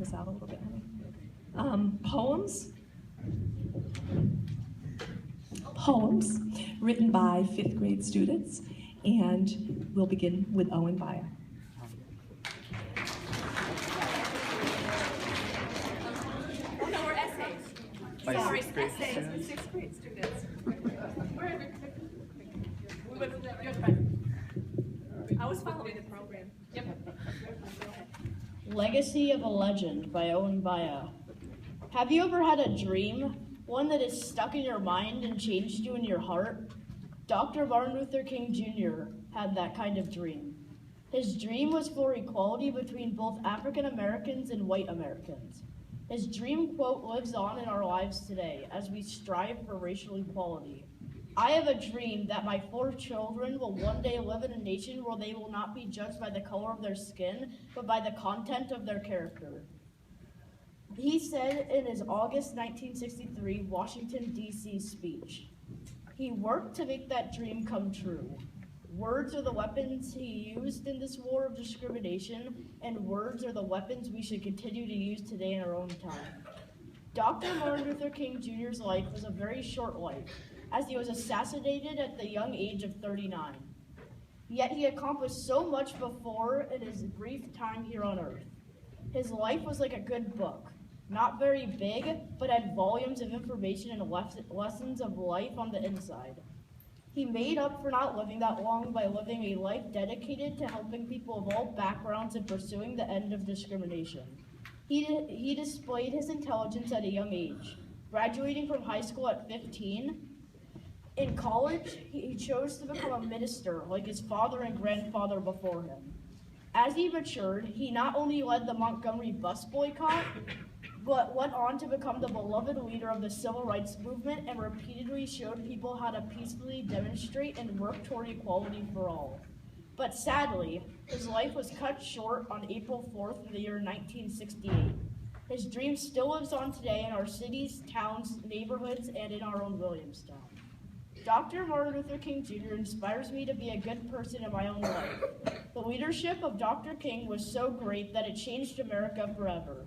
this out a little bit, honey. Poems written by 5th grade students, and we'll begin with Owen Baya. Oh no, we're essays. Sorry, essays with 6th grade students. You're fine. I was following the program. Yep. Legacy of a Legend by Owen Baya. Have you ever had a dream? One that is stuck in your mind and changed you in your heart? Dr. Martin Luther King Jr. had that kind of dream. His dream was for equality between both African Americans and white Americans. His dream quote lives on in our lives today as we strive for racial equality. I have a dream that my 4 children will one day live in a nation where they will not be judged by the color of their skin, but by the content of their character. He said in his August 1963 Washington, D.C. speech. He worked to make that dream come true. Words are the weapons he used in this war of discrimination, and words are the weapons we should continue to use today in our own time. Dr. Martin Luther King Jr.'s life was a very short life, as he was assassinated at the young age of 39. Yet he accomplished so much before in his brief time here on earth. His life was like a good book. Not very big, but had volumes of information and lessons of life on the inside. He made up for not living that long by living a life dedicated to helping people of all backgrounds and pursuing the end of discrimination. He displayed his intelligence at a young age, graduating from high school at 15. In college, he chose to become a minister like his father and grandfather before him. As he matured, he not only led the Montgomery bus boycott, but went on to become the beloved leader of the civil rights movement and repeatedly showed people how to peacefully demonstrate and work toward equality for all. But sadly, his life was cut short on April 4th of the year 1968. His dream still lives on today in our cities, towns, neighborhoods, and in our own Williamstown. Dr. Martin Luther King Jr. inspires me to be a good person in my own life. The leadership of Dr. King was so great that it changed America forever.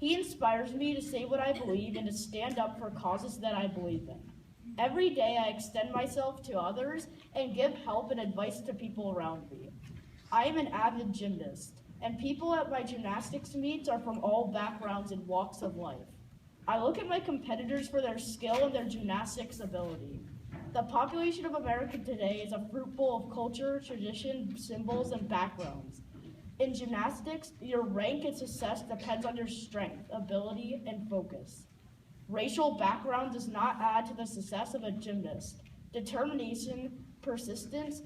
He inspires me to say what I believe and to stand up for causes that I believe in. Every day I extend myself to others and give help and advice to people around me. I am an avid gymnast, and people at my gymnastics meets are from all backgrounds and walks of life. I look at my competitors for their skill and their gymnastics ability. The population of America today is a fruit bowl of culture, tradition, symbols, and backgrounds. In gymnastics, your rank and success depends on your strength, ability, and focus. Racial background does not add to the success of a gymnast. Determination, persistence,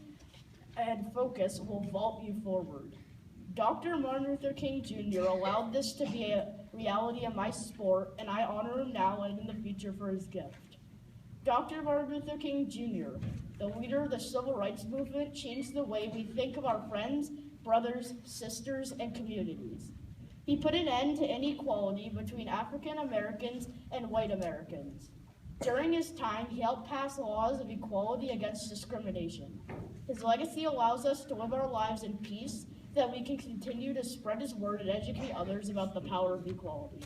and focus will vault you forward. Dr. Martin Luther King Jr. allowed this to be a reality in my sport, and I honor him now and in the future for his gift. Dr. Martin Luther King Jr., the leader of the civil rights movement, changed the way we think of our friends, brothers, sisters, and communities. He put an end to inequality between African Americans and white Americans. During his time, he helped pass laws of equality against discrimination. His legacy allows us to live our lives in peace, so that we can continue to spread his word and educate others about the power of equality.